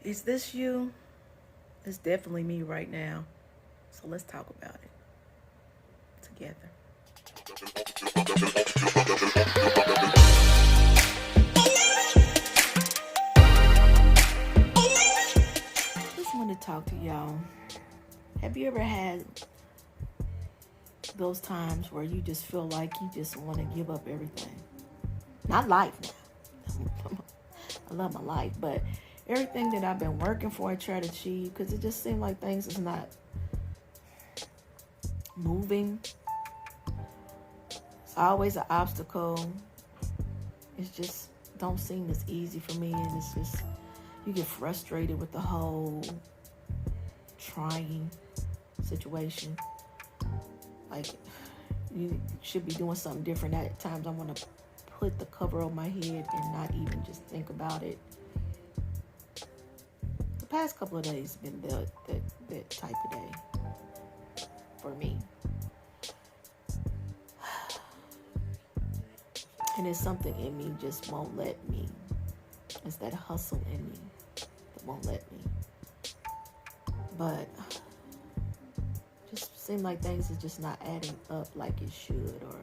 Is this you? It's definitely me right now. So let's talk about it together. Just want to talk to y'all. Have you ever had those times where you just feel like you just want to give up everything? Not life now. I love my life, but everything that I've been working for and try to achieve, because it just seems like things is not moving. It's always an obstacle. It just don't seem as easy for me, and it's just, you get frustrated with the whole trying situation. Like, you should be doing something different. At times I want to put the cover on my head and not even just think about it. The past couple of days have been that type of day for me. And it's something in me just won't let me. It's that hustle in me that won't let me. But just seem like things are just not adding up like it should, or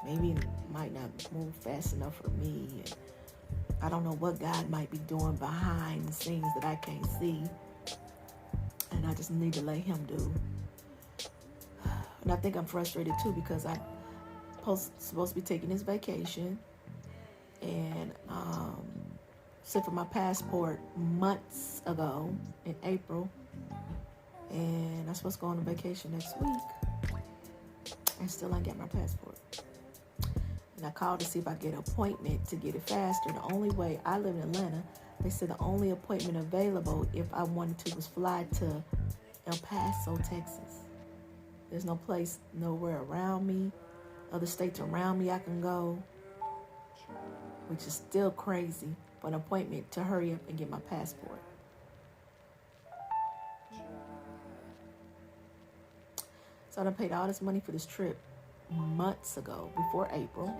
maybe it might not move fast enough for me. And I don't know what God might be doing behind the scenes that I can't see. And I just need to let him do. And I think I'm frustrated too, because I'm supposed to be taking this vacation. And sent for my passport months ago in April. And I'm supposed to go on a vacation next week. And still ain't got my passport. And I called to see if I get an appointment to get it faster. The only way, I live in Atlanta, they said the only appointment available if I wanted to was fly to El Paso, Texas. There's no place nowhere around me, other states around me I can go, which is still crazy for an appointment to hurry up and get my passport. So I paid all this money for this trip months ago, before April.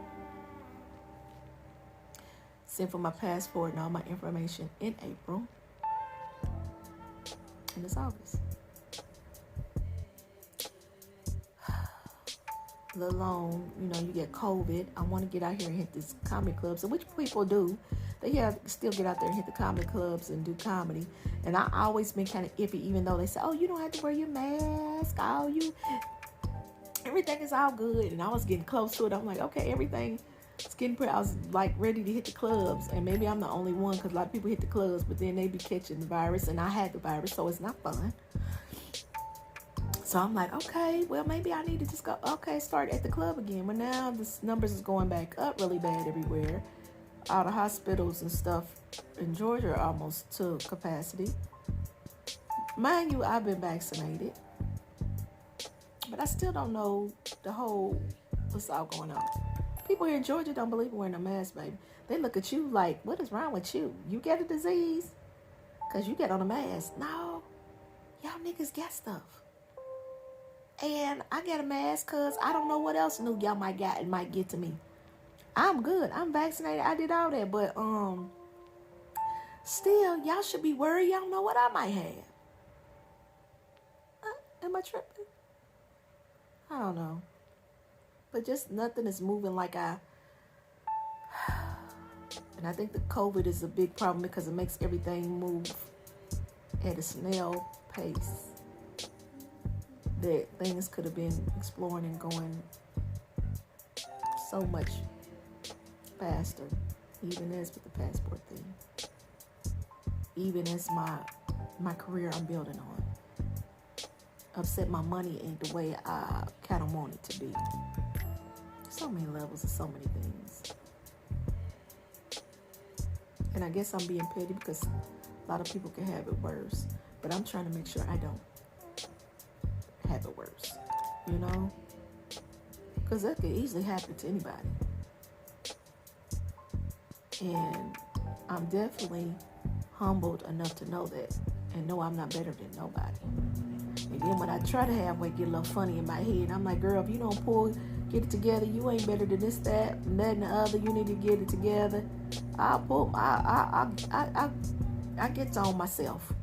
Sent for my passport and all my information in April. And it's August. Let alone, you get COVID. I want to get out here and hit these comedy clubs, which people do. They still get out there and hit the comedy clubs and do comedy. And I always been kind of iffy, even though they say, oh, you don't have to wear your mask. Everything is all good. And I was getting close to it. I'm like, okay, everything is getting pretty. I was like ready to hit the clubs. And maybe I'm the only one, because a lot of people hit the clubs, but then they be catching the virus. And I had the virus, so it's not fun. So I'm like, okay, well, maybe I need to just go, start at the club again. But now the numbers is going back up really bad everywhere. All the hospitals and stuff in Georgia are almost to capacity. Mind you, I've been vaccinated. But I still don't know what's all going on. People here in Georgia don't believe in wearing a mask, baby. They look at you like, what is wrong with you? You get a disease? Because you get on a mask. No, y'all niggas get stuff. And I get a mask because I don't know what else new y'all might get to me. I'm good. I'm vaccinated. I did all that. But still, y'all should be worried. Y'all know what I might have. Am I tripping? I don't know. But just nothing is moving like and I think the COVID is a big problem because it makes everything move at a snail pace. That things could have been exploring and going so much faster, even as with the passport thing, even as my career I'm building on. Upset my money ain't the way I kind of want it to be. So many levels of so many things. And I guess I'm being petty because a lot of people can have it worse, but I'm trying to make sure I don't have it worse, because that could easily happen to anybody. And I'm definitely humbled enough to know that and know I'm not better than nobody. And then when I try to halfway get a little funny in my head, I'm like, girl, if you don't get it together, you ain't better than this, that, and that, and the other. You need to get it together. I get on myself.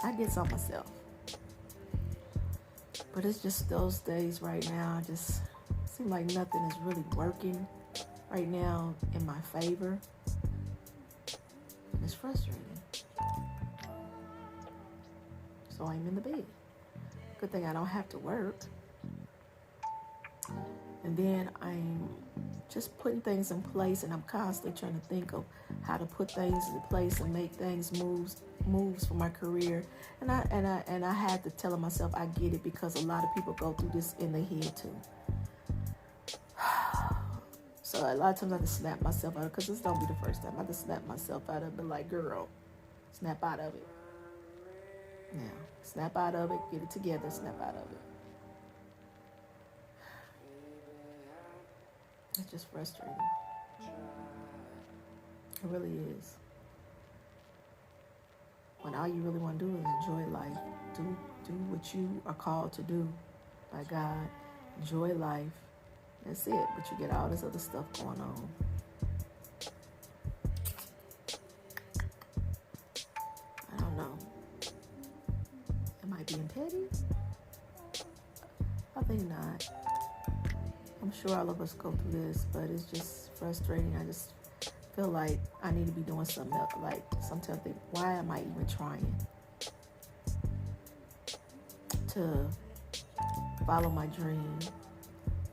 I get on myself. But it's just those days right now. Just seem like nothing is really working right now in my favor. And it's frustrating. So I'm in the bed. Good thing I don't have to work. And then I'm just putting things in place, and I'm constantly trying to think of how to put things in place and make things moves for my career. And I had to tell myself I get it, because a lot of people go through this in their head too. So a lot of times I just snap myself out, because this don't be the first time. I just snap myself out of it, like, girl, snap out of it. Now, snap out of it, get it together, snap out of it. It's just frustrating. It really is. When all you really want to do is enjoy life. Do what you are called to do by God. Enjoy life. That's it. But you get all this other stuff going on. I don't know. Am I being petty? I think not. I'm sure all of us go through this, but it's just frustrating. I just feel like I need to be doing something else. Like, sometimes I think, why am I even trying to follow my dream?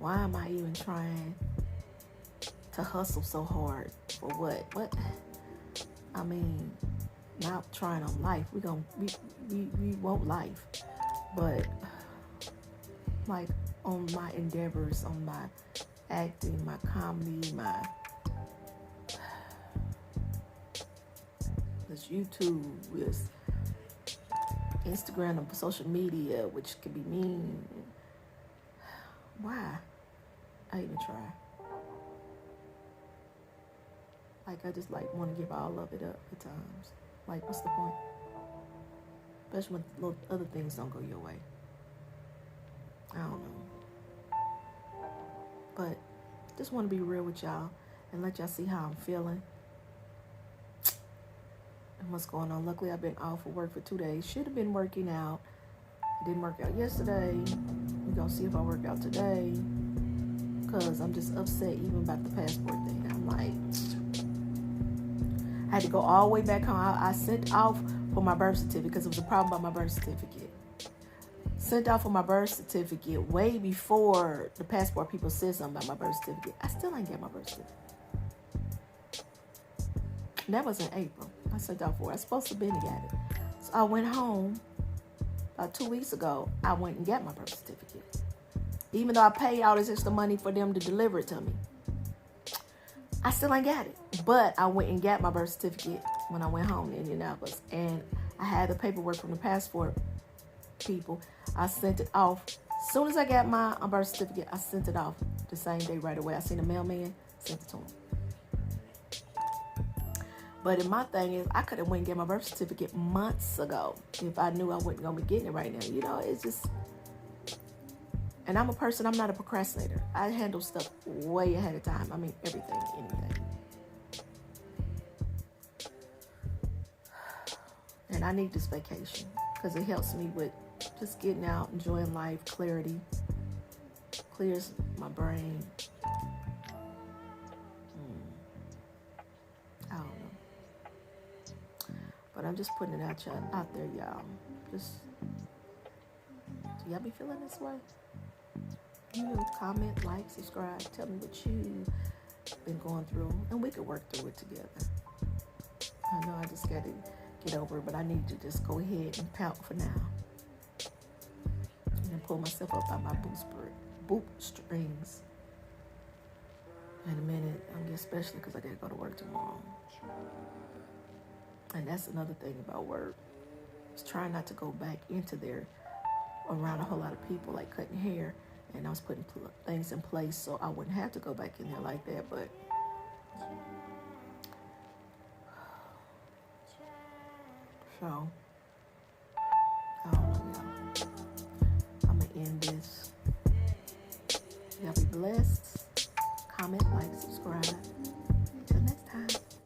Why am I even trying to hustle so hard? For what? What? I mean, not trying on life. We want life, but like, on my endeavors, on my acting, my comedy, my this YouTube, this Instagram, and social media, which can be mean. Why? I even try. Like, I just like want to give all of it up at times. Like, what's the point? Especially when little other things don't go your way. I don't know. But just want to be real with y'all and let y'all see how I'm feeling and what's going on. Luckily, I've been off of work for 2 days. Should have been working out. I didn't work out yesterday. We're going to see if I work out today, because I'm just upset even about the passport thing. I'm like, I had to go all the way back home. I sent off for my birth certificate, because it was a problem about my birth certificate. Sent off for my birth certificate way before the passport people said something about my birth certificate. I still ain't get my birth certificate. And that was in April. I sent off for it. I was supposed to have been to get it. So I went home about 2 weeks ago. I went and got my birth certificate. Even though I paid all this extra money for them to deliver it to me, I still ain't got it. But I went and got my birth certificate when I went home to Indianapolis. And I had the paperwork from the passport people. I sent it off. As soon as I got my birth certificate, I sent it off the same day right away. I seen the mailman, sent it to him. But my thing is, I could have went and get my birth certificate months ago if I knew I wasn't going to be getting it right now. You know, it's just... And I'm a person, I'm not a procrastinator. I handle stuff way ahead of time. I mean, everything, anything. And I need this vacation, because it helps me with just getting out, enjoying life, clarity, clears my brain. I don't know. But I'm just putting it out there, y'all. Just, do y'all be feeling this way? You know, comment, like, subscribe, tell me what you've been going through, and we could work through it together. I know I just got to get over it, but I need to just go ahead and pout for now. And pull myself up by my bootstrings in a minute, especially because I got to go to work tomorrow. And that's another thing about work. Is trying not to go back into there around a whole lot of people, like cutting hair. And I was putting things in place so I wouldn't have to go back in there like that. But so, I don't know, y'all. I'm going to end this. Y'all be blessed.